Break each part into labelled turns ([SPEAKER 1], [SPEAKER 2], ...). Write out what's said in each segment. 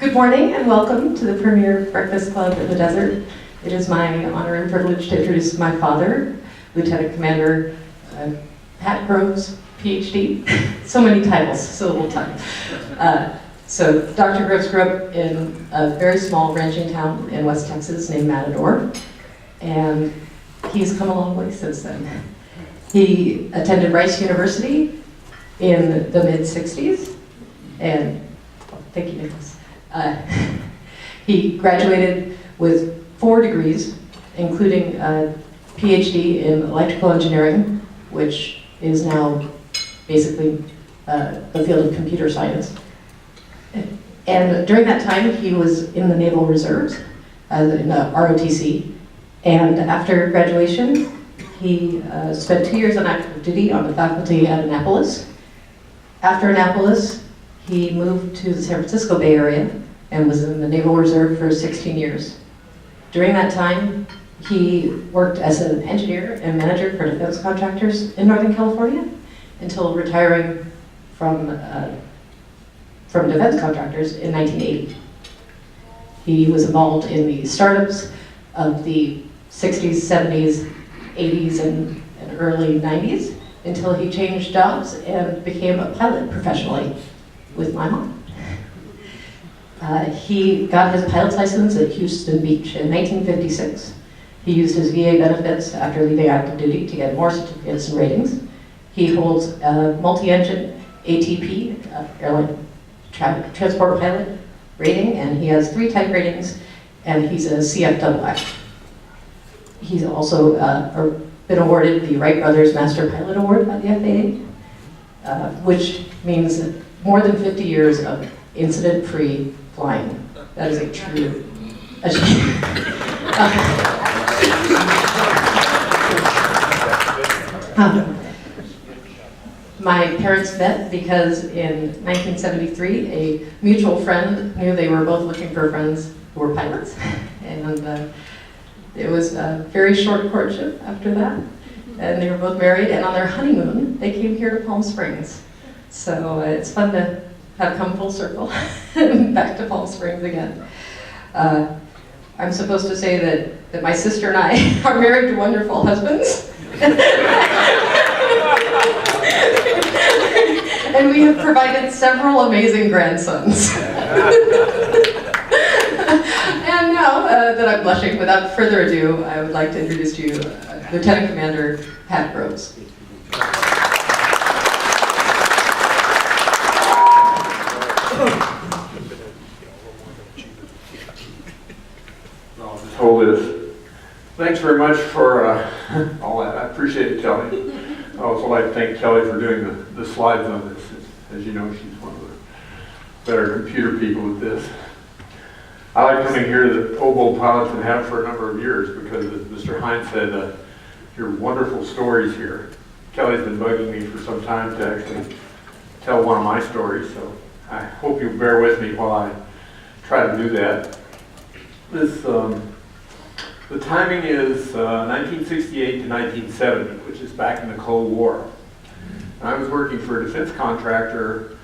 [SPEAKER 1] Good morning and welcome to the premier breakfast club in the desert. It is my honor and privilege to introduce my father, Lieutenant Commander Pat Groves, Ph.D. So many titles, so little time. So Dr. Groves grew up in a very small ranching town in West Texas named Matador, and he's come a long way since then. He attended Rice University in the mid-60s, and thank you, Nicholas. He graduated with 4 degrees, including a Ph.D. in electrical engineering, which is now basically the field of computer science. And during that time, he was in the Naval Reserves, in the ROTC. And after graduation, he spent 2 years on active duty on the faculty at Annapolis. After Annapolis, he moved to the San Francisco Bay Area and was in the Naval Reserve for 16 years. During that time, he worked as an engineer and manager for defense contractors in Northern California until retiring from defense contractors in 1980. He was involved in the startups of the 60s, 70s, 80s, and early 90s until he changed jobs and became a pilot professionally with my mom. He got his pilot's license at Houston Beach in 1956. He used his VA benefits after leaving active duty to get more certificates and ratings. He holds a multi-engine ATP, airline transport pilot rating, and he has 3 type ratings, and he's a CFII. He's also been awarded the Wright Brothers Master Pilot Award by the FAA, which means more than 50 years of incident-free flying. That is a true achievement. My parents met because in 1973, a mutual friend knew they were both looking for friends who were pilots, and it was a very short courtship after that, and they were both married, and on their honeymoon, they came here to Palm Springs. So it's fun to have come full circle back to Palm Springs again. I'm supposed to say that my sister and I are married to wonderful husbands. And we have provided several amazing grandsons. And now that I'm blushing, without further ado, I would like to introduce to you Lieutenant Commander Pat Groves.
[SPEAKER 2] I'll just hold this. Thanks very much for all that. I appreciate it, Kelly. I also like to thank Kelly for doing the slides on this. As you know, she's one of the better computer people at this. I like coming here to the Oboe Pilots and have for a number of years because, as Mr. Hines said, your wonderful stories here. Kelly's been bugging me for some time to actually tell one of my stories, so I hope you'll bear with me while I try to do that. This, the timing is 1968 to 1970, which is back in the Cold War. And I was working for a defense contractor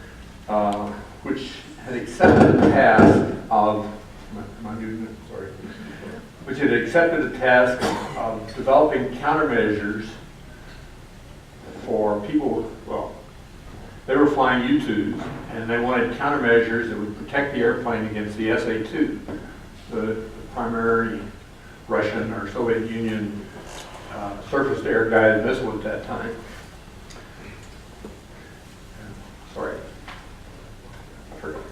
[SPEAKER 2] which had accepted the task of, which had accepted the task of developing countermeasures for people, well, they were flying U-2s, and they wanted countermeasures that would protect the airplane against the SA-2, the primary Russian or Soviet Union surface-to-air guided missile at that time. Sorry, I forgot.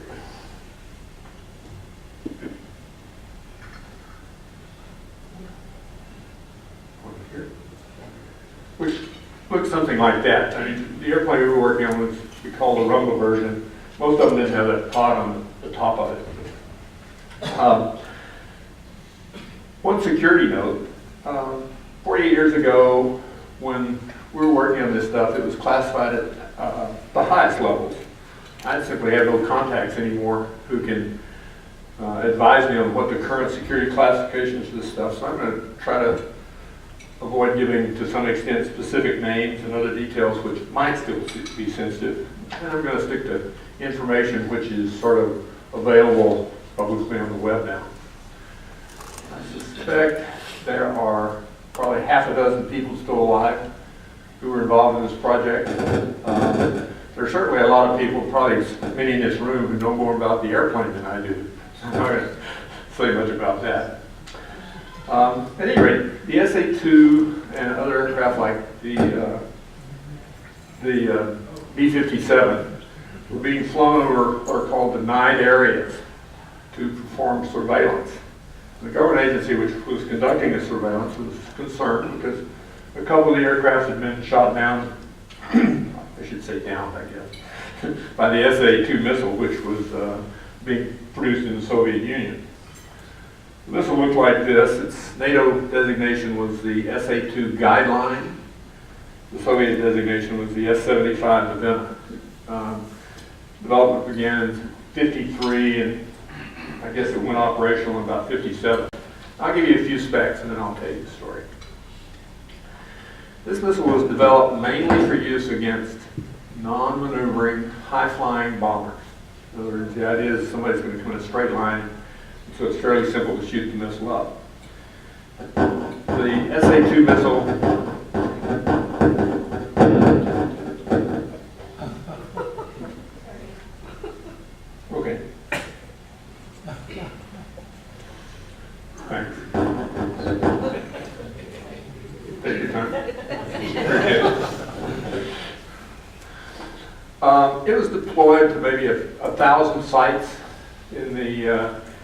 [SPEAKER 2] Here, which looks something like that. I mean, the airplane we were working on was we call the Rumble version. Most of them didn't have that pod on the top of it. One security note, 48 years ago when we were working on this stuff, it was classified at the highest levels. I simply have no contacts anymore who can advise me on what the current security classifications for this stuff, so I'm going to try to avoid giving, to some extent, specific names and other details which might still be sensitive. And I'm going to stick to information which is sort of available publicly on the web now. I suspect there are probably half a dozen people still alive who were involved in this project. There's certainly a lot of people, probably many in this room, who know more about the airplane than I do. So I'm not going to say much about that. At any rate, the SA-2 and other aircraft like the B-57 were being flown over what are called denied areas to perform surveillance. The government agency which was conducting the surveillance was concerned because a couple of the aircraft had been shot down, I should say downed, I guess, by the SA-2 missile, which was being produced in the Soviet Union. The missile looked like this. Its NATO designation was the SA-2 Guideline. The Soviet designation was the S-75 Nevena. Development began in '53, and I guess it went operational in about '57. I'll give you a few specs, and then I'll tell you the story. This missile was developed mainly for use against non-maneuvering, high-flying bombers. In other words, the idea is somebody's going to come in a straight line, so it's fairly simple to shoot the missile up. The SA-2 missile okay. Thanks. Take your time. It was deployed to maybe 1,000 sites in the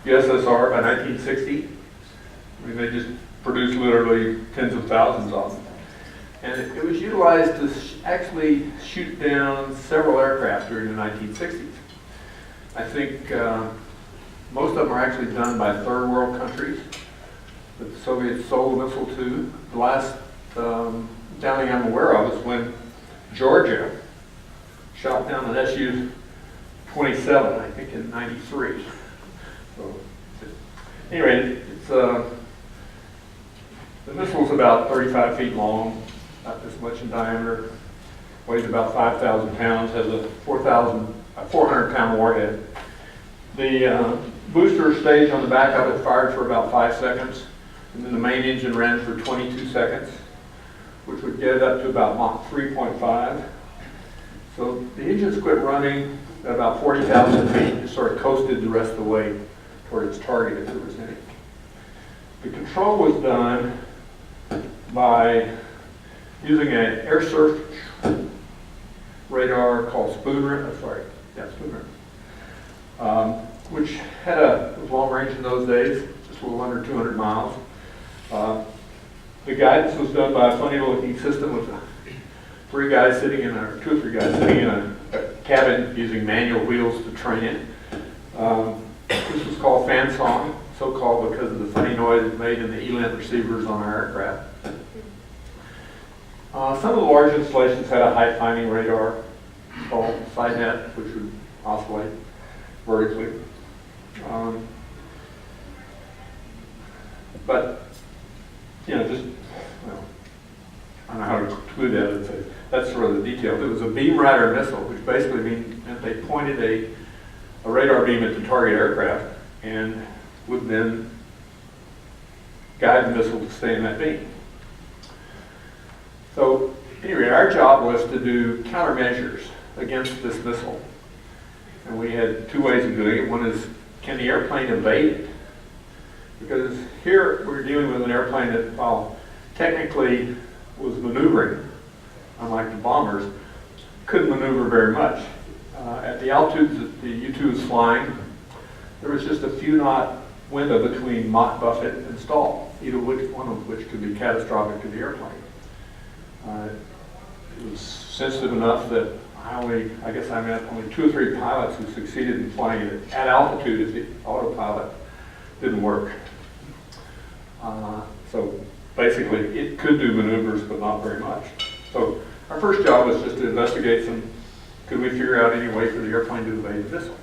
[SPEAKER 2] USSR by 1960. I mean, they just produced literally tens of thousands of them. And it was utilized to actually shoot down several aircraft during the 1960s. I think most of them are actually done by third world countries. The Soviets sold the missile to. The last downing I'm aware of is when Georgia shot down an Su-27, I think in '93. So, anyway, it's the missile's about 35 feet long, about this much in diameter, weighs about 5,000 pounds, has a 400-pound warhead. The booster stage on the back of it fired for about 5 seconds, and then the main engine ran for 22 seconds, which would get it up to about Mach 3.5. So the engines quit running at about 40,000 feet and sort of coasted the rest of the way toward its target if there was any. The control was done by using an air search radar called Spoon, which was long range in those days, just a little under 200 miles. The guidance was done by a funny looking system with two or three guys sitting in a cabin using manual wheels to train it. This was called fan song, so called because of the funny noise it made in the ELINT receivers on our aircraft. Some of the large installations had a height finding radar called SideNet, which would oscillate vertically. But, you know, just, well, I don't know how to conclude that. That's sort of the detail. It was a beam rider missile, which basically meant they pointed a radar beam at the target aircraft and would then guide the missile to stay in that beam. So anyway, our job was to do countermeasures against this missile. And we had two ways of doing it. One is, can the airplane evade it? Because here we're dealing with an airplane that, while technically was maneuvering, unlike the bombers, couldn't maneuver very much. At the altitudes that the U-2 was flying, there was just a few knot window between Mach buffet and stall, either one of which could be catastrophic to the airplane. It was sensitive enough that I guess I met only 2 or 3 pilots who succeeded in flying it at altitude if the autopilot didn't work. So basically, it could do maneuvers, but not very much. So our first job was just to investigate could we figure out any way for the airplane to evade the missile.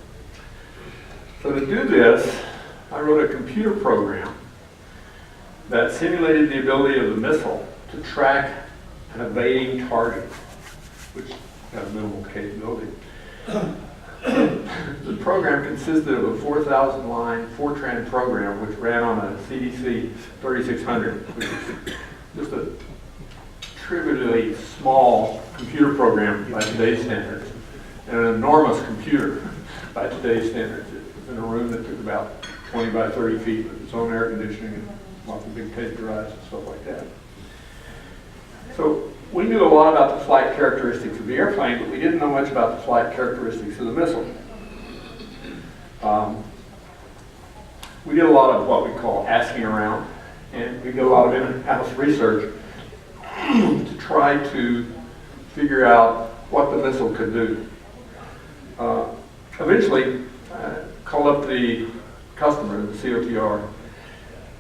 [SPEAKER 2] So to do this, I wrote a computer program that simulated the ability of the missile to track an evading target, which had a minimal capability. The program consisted of a 4,000-line Fortran program which ran on a CDC 3600, which is just a trivially small computer program by today's standards, and an enormous computer by today's standards. It was in a room that took about 20 by 30 feet with its own air conditioning and lots of big tape drives and stuff like that. So we knew a lot about the flight characteristics of the airplane, but we didn't know much about the flight characteristics of the missile. We did a lot of what we call asking around, and we did a lot of in-house research to try to figure out what the missile could do. Eventually, I called up the customer, the COTR,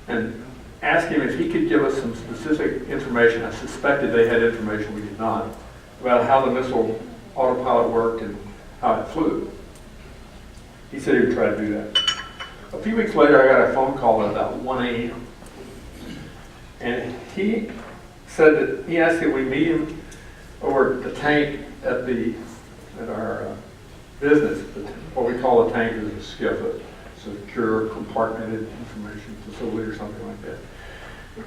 [SPEAKER 2] and asked him if he could give us some specific information. I suspected they had information we did not, about how the missile autopilot worked and how it flew. He said he would try to do that. A few weeks later, I got a phone call at about 1 a.m. And he said that he asked if we meet him over the tank at our business. What we call a tank is a skiff, a secure compartmented information facility or something like that.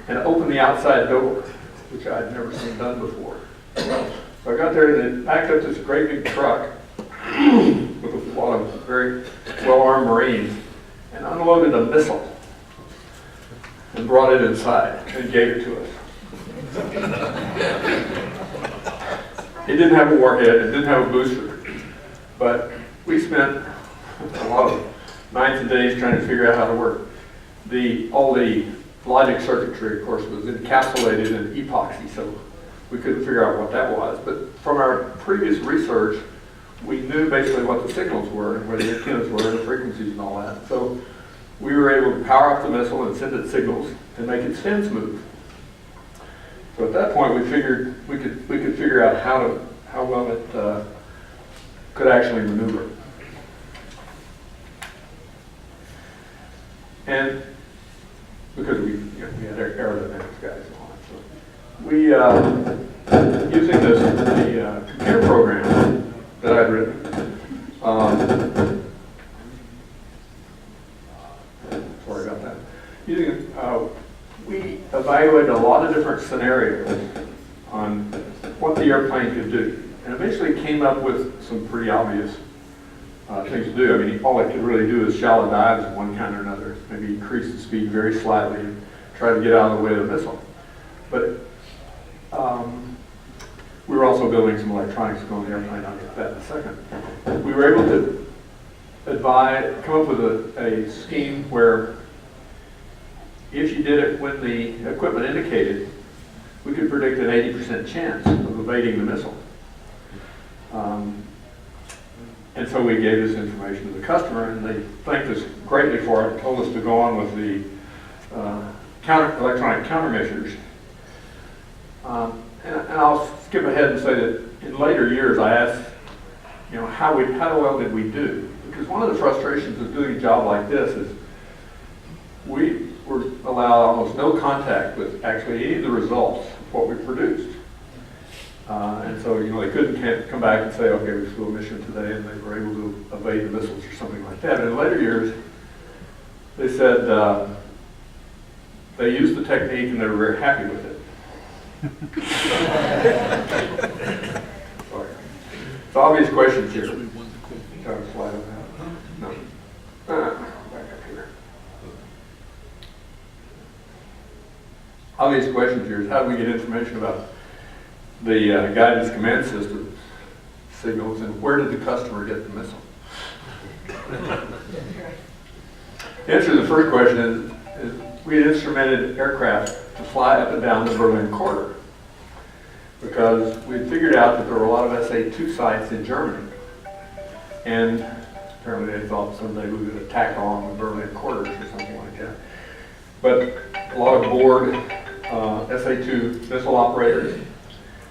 [SPEAKER 2] And open the outside door, which I'd never seen done before. So I got there and it backed up this great big truck with a lot of very well-armed Marines and unloaded a missile and brought it inside and gave it to us. It didn't have a warhead, it didn't have a booster, but we spent a lot of nights and days trying to figure out how to work. All the logic circuitry, of course, was encapsulated in epoxy, so we couldn't figure out what that was. But from our previous research, we knew basically what the signals were and where the antennas were and the frequencies and all that. So we were able to power up the missile and send it signals and make its fins move. So at that point, we figured we could figure out how well it could actually maneuver. And because we had aerodynamics guys and all that, so we using the computer program that I'd written. Sorry about that. We evaluated a lot of different scenarios on what the airplane could do, and eventually came up with some pretty obvious things to do. I mean, all it could really do is shallow dives of one kind or another, maybe increase the speed very slightly and try to get out of the way of the missile. But we were also building some electronics to go on the airplane. I'll get that in a second. We were able to come up with a scheme where if you did it when the equipment indicated, we could predict an 80% chance of evading the missile. And so we gave this information to the customer, and they thanked us greatly for it and told us to go on with the electronic countermeasures. And I'll skip ahead and say that in later years I asked, how well did we do? Because one of the frustrations of doing a job like this is we were allowed almost no contact with actually any of the results of what we produced. And so, they couldn't come back and say, okay, we flew a mission today and they were able to evade the missiles or something like that. But in later years, they said they used the technique and they were very happy with it. Sorry. It's obvious questions here. Got a slide on that? No. Back up here. Obvious questions here is how do we get information about the guidance command system signals, and where did the customer get the missile? The answer to the first question is we had instrumented aircraft to fly up and down the Berlin corridor because we had figured out that there were a lot of SA-2 sites in Germany, and apparently they thought someday we would attack along the Berlin corridors or something like that. But a lot of bored SA-2 missile operators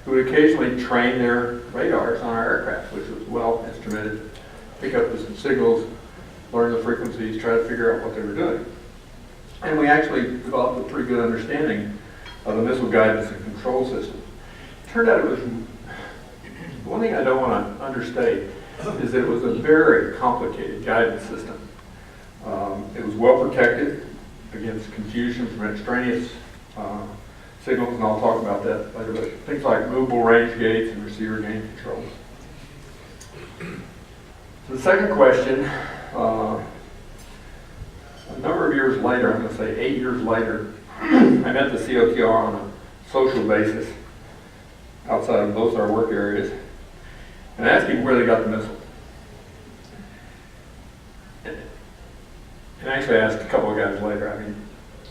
[SPEAKER 2] who would occasionally train their radars on our aircraft, which was well instrumented, pick up the signals, learn the frequencies, try to figure out what they were doing. And we actually developed a pretty good understanding of the missile guidance and control system. It turned out it was, one thing I don't want to understate, is that it was a very complicated guidance system. It was well protected against confusion from extraneous signals, and I'll talk about that later, but things like movable range gates and receiver gain controls. So the second question, a number of years later, I'm going to say 8 years later, I met the COTR on a social basis outside of both our work areas, and I asked him where they got the missile. And actually I asked a couple of guys later. I mean,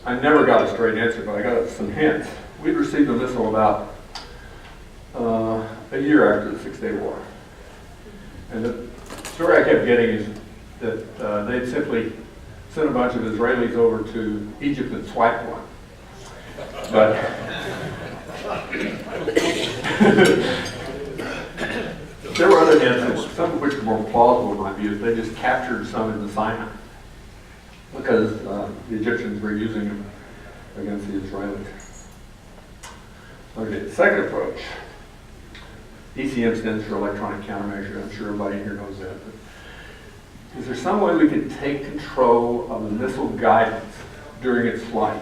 [SPEAKER 2] I never got a straight answer, but I got some hints. We'd received the missile about a year after the Six-Day War. And the story I kept getting is that they'd simply sent a bunch of Israelis over to Egypt and swiped one. But there were other hints, some of which were more plausible in my view. They just captured some in the Sinai because the Egyptians were using them against the Israelis. Okay, the second approach. ECM stands for electronic countermeasure. I'm sure everybody here knows that. But is there some way we can take control of the missile guidance during its flight?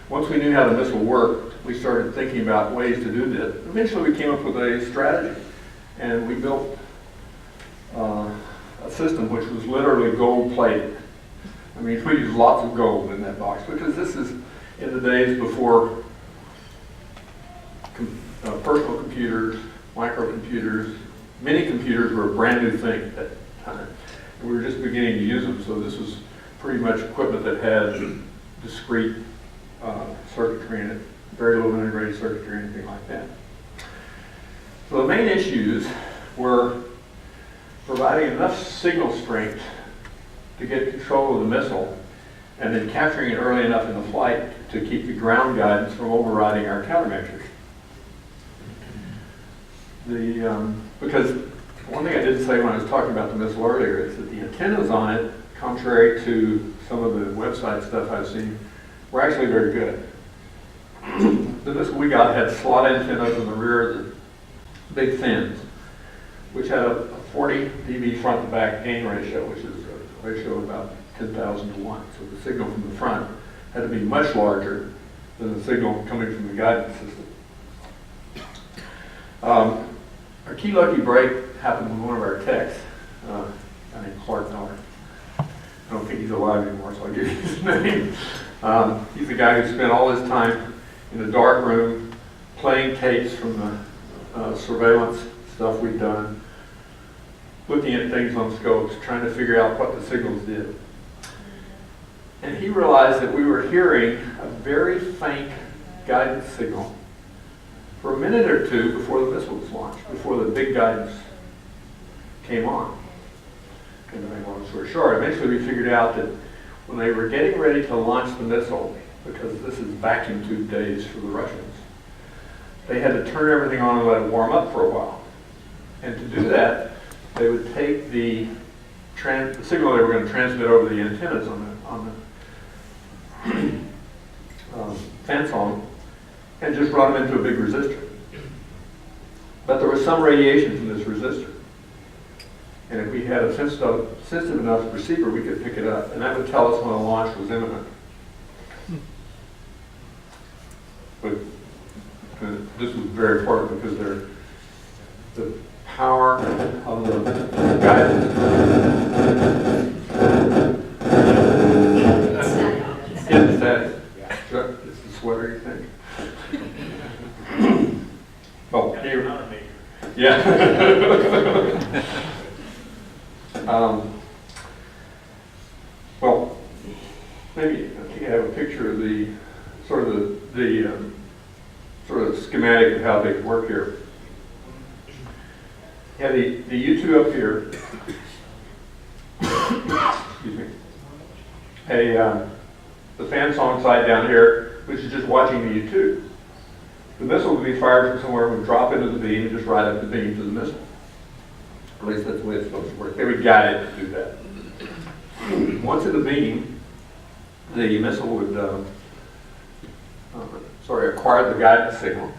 [SPEAKER 2] Once we knew how the missile worked, we started thinking about ways to do this. Eventually we came up with a strategy, and we built a system which was literally gold-plated. I mean, we used lots of gold in that box because this is in the days before personal computers, microcomputers, mini computers were a brand new thing at that time. And we were just beginning to use them, so this was pretty much equipment that had discrete circuitry in it, very little integrated circuitry or anything like that. So the main issues were providing enough signal strength to get control of the missile and then capturing it early enough in the flight to keep the ground guidance from overriding our countermeasures. Because one thing I didn't say when I was talking about the missile earlier is that the antennas on it, contrary to some of the website stuff I've seen, were actually very good. The missile we got had slot antennas in the rear of the big fins, which had a 40 dB front to back gain ratio, which is a ratio of about 10,000 to 1. So the signal from the front had to be much larger than the signal coming from the guidance system. Our key lucky break happened with one of our techs, a guy named Clark Miller. I don't think he's alive anymore, so I'll give you his name. He's the guy who spent all his time in a dark room playing tapes from the surveillance stuff we'd done, looking at things on scopes, trying to figure out what the signals did. And he realized that we were hearing a very faint guidance signal for a minute or two before the missile was launched, before the big guidance came on. And to make a long story short, eventually we figured out that when they were getting ready to launch the missile, because this is vacuum tube days for the Russians, they had to turn everything on and let it warm up for a while. And to do that, they would take the signal they were going to transmit over the antennas on the fan song and just run them into a big resistor. But there was some radiation from this resistor. And if we had a sensitive enough receiver, we could pick it up. And that would tell us when a launch was imminent. But this was very important because the power of the guidance. It's static. It's the sweater, you think? Oh, here. Yeah. Well, maybe I think I have a picture of the sort of schematic of how they work here. Yeah, the U2 up here. Excuse me. The fan song side down here, which is just watching the U2. The missile would be fired from somewhere, would drop into the beam, and just ride up the beam to the missile. At least that's the way it's supposed to work. They would guide it to do that. Once in the beam, the missile would acquire the guidance signal,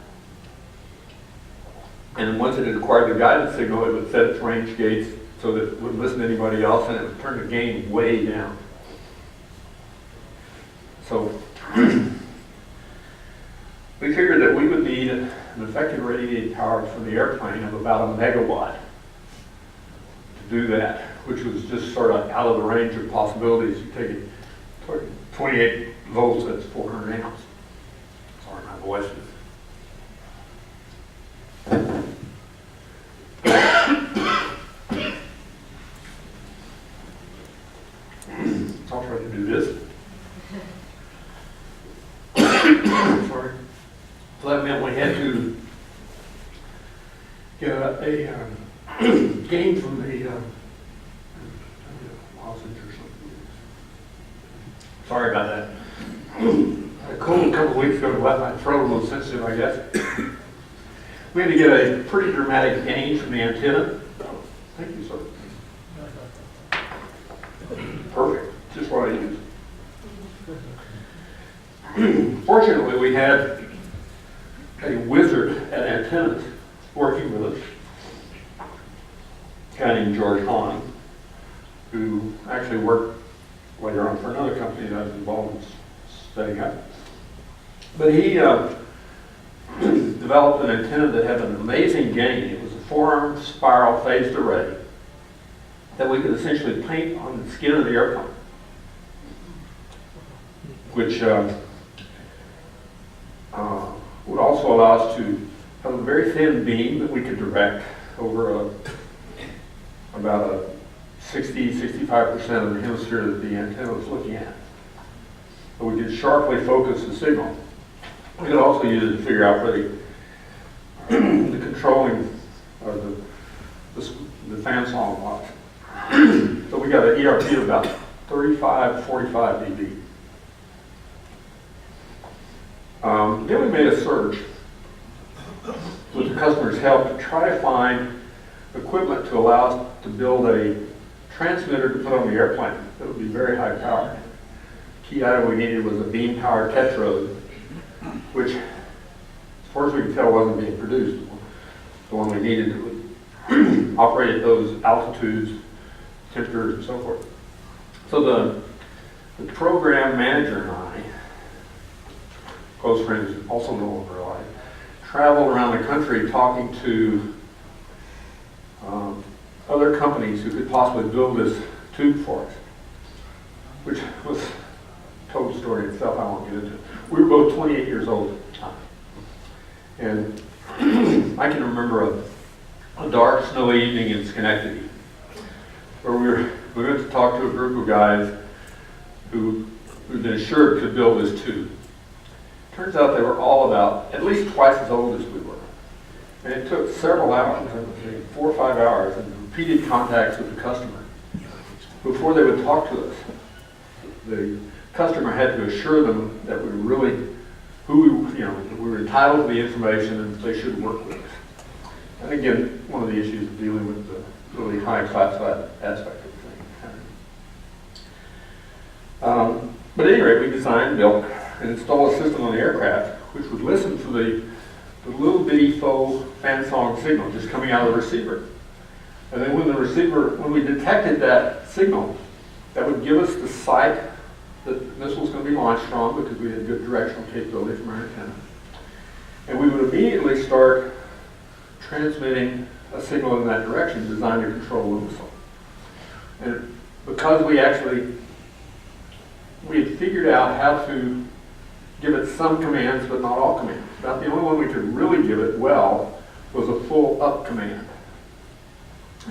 [SPEAKER 2] And once it had acquired the guidance signal, it would set its range gates so that it wouldn't listen to anybody else, and it would turn the gain way down. So we figured that we would need an effective radiated power from the airplane of about 1 megawatt to do that, which was just sort of out of the range of possibilities. You take it 28 volts, that's 400 amps. Sorry, my voice is. I'll try to do this. Sorry. So that meant we had to get a gain from the lozenge or something. Sorry about that. I had a cold a couple of weeks ago and left my throat a little sensitive, I guess. We had to get a pretty dramatic gain from the antenna. Thank you, sir. Perfect. Just what I used. Fortunately, we had a wizard at antennas working with us, a guy named George Hahn, who actually worked later on for another company that I was involved in setting up. But he developed an antenna that had an amazing gain. It was a 4-arm spiral phased array that we could essentially paint on the skin of the airplane, which would also allow us to have a very thin beam that we could direct over about 60-65% of the hemisphere that the antenna was looking at. So we could sharply focus the signal. We could also use it to figure out where the controlling of the fan song was. So we got an ERP of about 35-45 dB. Then we made a search with the customer's help to try to find equipment to allow us to build a transmitter to put on the airplane that would be very high powered. The key item we needed was a beam powered tetrode, which, as far as we could tell, wasn't being produced. The one we needed would operate at those altitudes, temperatures, and so forth. So the program manager and I, close friends, also no longer alive, traveled around the country talking to other companies who could possibly build this tube for us, which was a total story itself I won't get into. We were both 28 years old at the time. And I can remember a dark, snowy evening in Schenectady, where we went to talk to a group of guys who'd been assured could build this tube. Turns out they were all about at least twice as old as we were. And it took several hours, 4 or 5 hours, and repeated contacts with the customer before they would talk to us. The customer had to assure them that we were really that we were entitled to the information and they should work with us. And again, one of the issues of dealing with the really high classified aspect of the thing. But at any rate, we designed, built, and installed a system on the aircraft which would listen for the little bitty faux fan song signal just coming out of the receiver. And then when we detected that signal, that would give us the site that the missile was going to be launched from, because we had good directional capability from our antenna. And we would immediately start transmitting a signal in that direction designed to control the missile. And because we had figured out how to give it some commands, but not all commands. About the only one we could really give it well was a full up command.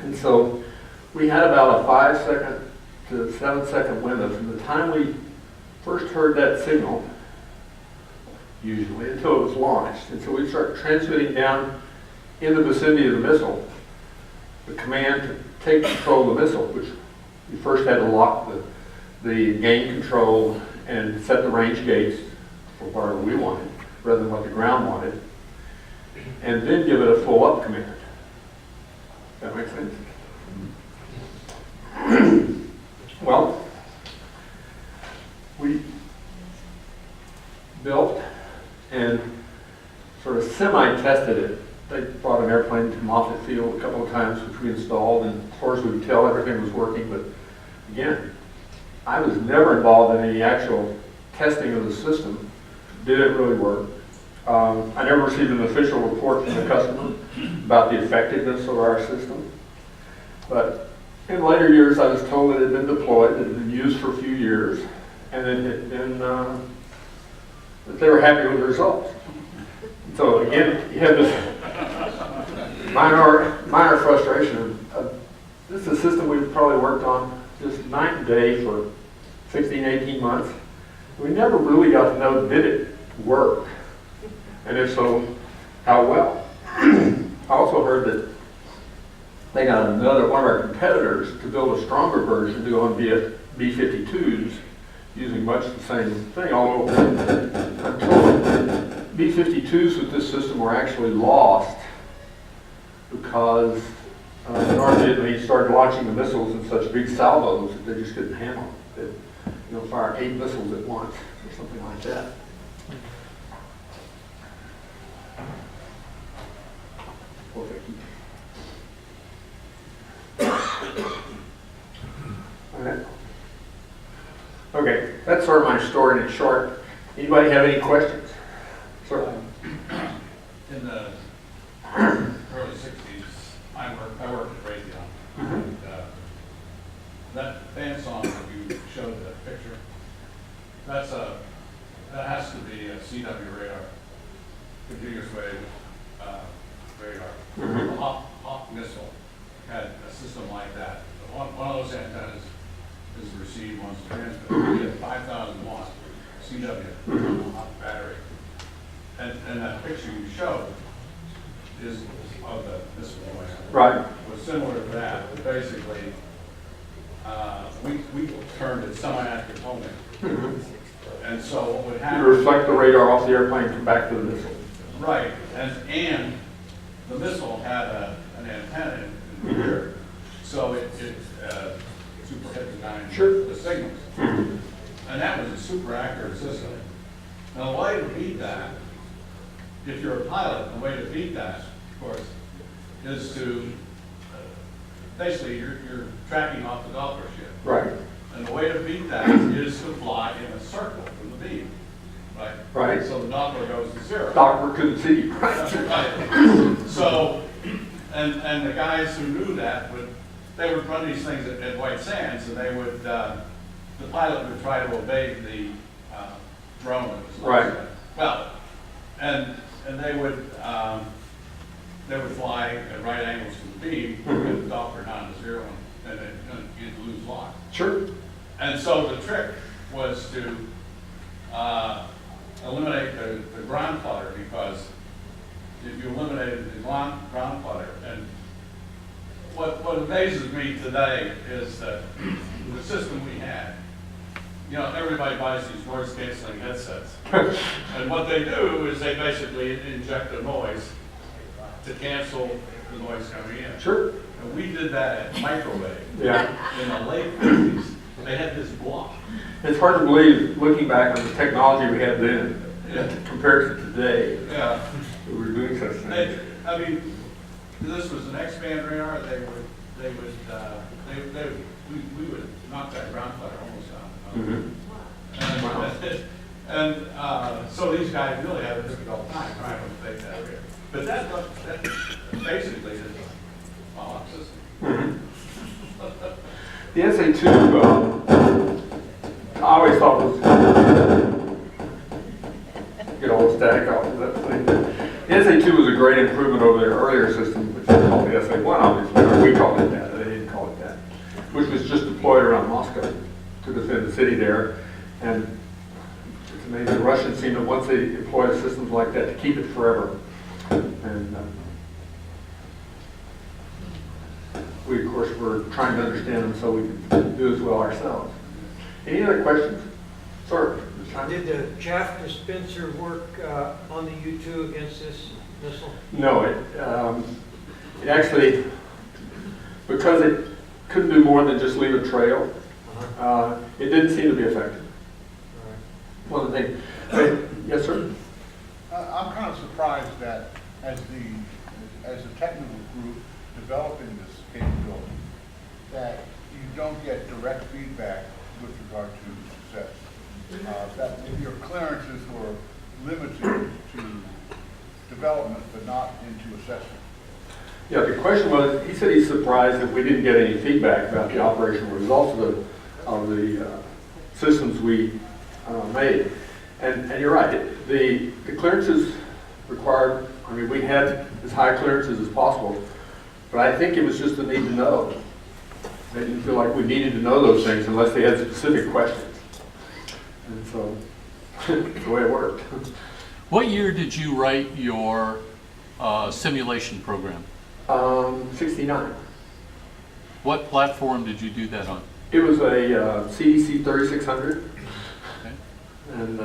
[SPEAKER 2] And so we had about a 5-second to 7-second window from the time we first heard that signal, usually, until it was launched. And so we'd start transmitting down in the vicinity of the missile the command to take control of the missile, which we first had to lock the gain control and set the range gates for whatever we wanted, rather than what the ground wanted, and then give it a full up command. That makes sense? Well, we built and sort of semi-tested it they brought an airplane to Moffett Field a couple of times, which we installed, and of course we could tell everything was working, but again, I was never involved in any actual testing of the system. Did it really work? I never received an official report from the customer about the effectiveness of our system, but in later years I was told it had been deployed, it had been used for a few years, and it had been, that they were happy with the results. So again, you have this minor frustration of this is a system we've probably worked on just night and day for 16, 18 months. We never really got to know, did it work? And if so, how well? I also heard that they got one of our competitors to build a stronger version to go on B-52s using much the same thing, although until B-52s with this system were actually lost because they started launching the missiles in such big salvos that they just couldn't handle it. They'd fire 8 missiles at once or something like that. Okay, that's sort of my story in short. Anybody have any questions? Sir?
[SPEAKER 3] In the early 60s, I worked at Raytheon. And, that band song that you showed that picture, that has to be a CW radar, continuous wave radar. The Hawk missile had a system like that. One of those antennas is the receive, one's the transmit. We had 5,000 watt CW Hawk battery. And that picture you showed is of the missile noise.
[SPEAKER 2] Right.
[SPEAKER 3] Was similar to that. But basically, we turned it semi-active homing. And so what would happen?
[SPEAKER 2] You reflect the radar off the airplane and come back to the missile.
[SPEAKER 3] Right. And the missile had an antenna in the rear. So it super hypnotized the signals. And that was a super accurate system. Now the way to beat that, if you're a pilot, the way to beat that, of course, is to basically you're tracking off the Doppler shift.
[SPEAKER 2] Right. And
[SPEAKER 3] the way to beat that is to fly in a circle from the beam. Right.
[SPEAKER 2] Right.
[SPEAKER 3] So the Doppler goes to 0.
[SPEAKER 2] Doppler couldn't see. Right.
[SPEAKER 3] Right. So, and the guys who knew that they would run these things at White Sands, and they would the pilot would try to obey the drone that was
[SPEAKER 2] right.
[SPEAKER 3] Well, and they would fly at right angles to the beam, get the Doppler down to 0, and then you'd lose lock.
[SPEAKER 2] Sure.
[SPEAKER 3] And so the trick was to eliminate the ground flutter, because if you eliminated the ground flutter, and what amazes me today is that the system we had, everybody buys these noise canceling headsets. And what they do is they basically inject a noise to cancel the noise coming in.
[SPEAKER 2] Sure.
[SPEAKER 3] And we did that at microwave.
[SPEAKER 2] Yeah.
[SPEAKER 3] In the late 50s, they had this block.
[SPEAKER 2] It's hard to believe, looking back on the technology we had then, compared to today.
[SPEAKER 3] Yeah.
[SPEAKER 2] We were doing such things.
[SPEAKER 3] I mean, this was an X-band radar. We would knock that ground flutter almost out. And so these guys really had a difficult time trying to fake that radar. But that basically is a follow-up system.
[SPEAKER 2] The SA-2, I always thought was get all the static off of that thing. The SA-2 was a great improvement over their earlier system, which was called the SA-1, obviously, or we called it that. They didn't call it that, which was just deployed around Moscow to defend the city there. And it's amazing. The Russians seem to, once they employ systems like that, to keep it forever. And we, of course, were trying to understand them so we could do as well ourselves. Any other questions? Sir?
[SPEAKER 4] Did the chaff dispenser work on the U-2 against this missile?
[SPEAKER 2] No, it actually, because it couldn't do more than just leave a trail, it didn't seem to be effective. One of the things. Yes, sir?
[SPEAKER 5] I'm kind of surprised that as the as a technical group developing this capability, that you don't get direct feedback with regard to success. That your clearances were limited to development, but not into assessment.
[SPEAKER 2] Yeah, the question was, he said he's surprised that we didn't get any feedback about the operational results of the systems we made. And you're right, the clearances required, I mean, we had as high clearances as possible, but I think it was just the need to know. They didn't feel like we needed to know those things unless they had specific questions. And so, that's the way it worked.
[SPEAKER 6] What year did you write your simulation program?
[SPEAKER 2] 69.
[SPEAKER 6] What platform did you do that on?
[SPEAKER 2] It was a CDC 3600.
[SPEAKER 6] Okay.
[SPEAKER 2] And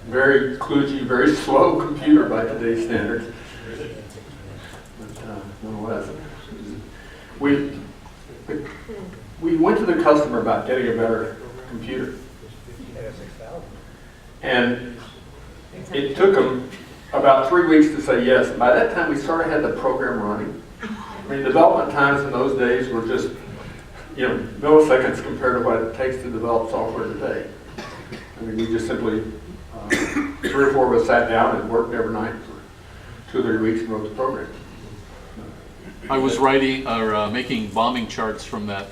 [SPEAKER 2] very kludgy, very slow computer by today's standards. But nonetheless, we went to the customer about getting a better computer. And it took them about 3 weeks to say yes. By that time, we sort of had the program running. I mean, development times in those days were just, milliseconds compared to what it takes to develop software today. I mean, we just simply, 3 or 4 of us sat down and worked every night for 2 or 3 weeks and wrote the program.
[SPEAKER 6] I was writing or making bombing charts from that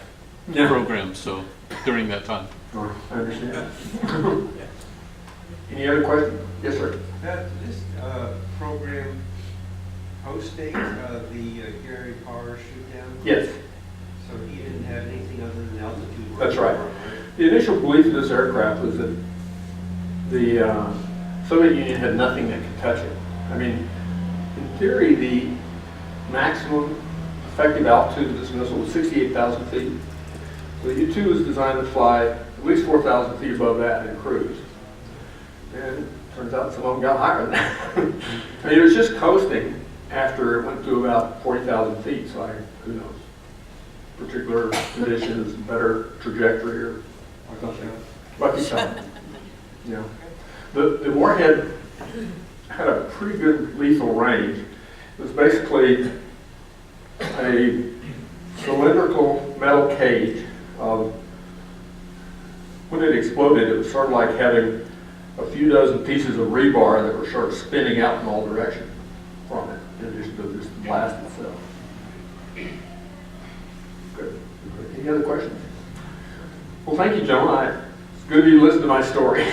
[SPEAKER 6] program, so during that time.
[SPEAKER 2] Oh, I understand. Any other questions? Yes, sir.
[SPEAKER 7] This program post-date the Gary Parr shoot down?
[SPEAKER 2] Yes,
[SPEAKER 7] So he didn't have anything other than altitude?
[SPEAKER 2] that's right. The initial belief of this aircraft was that the Soviet Union had nothing that could touch it. I mean, in theory, the maximum effective altitude of this missile was 68,000 feet. So the U-2 was designed to fly at least 4,000 feet above that and cruise. And it turns out some of them got higher than that. I mean, it was just coasting after it went to about 40,000 feet, so who knows? Particular conditions, better trajectory or something. Lucky shot. Yeah. The warhead had a pretty good lethal range. It was basically a cylindrical metal cage of, when it exploded, it was sort of like having a few dozen pieces of rebar that were sort of spinning out in all directions from it, in addition to just the blast itself. Good. Any other questions? Well, thank you, Joan. It's good of you to listen to my story.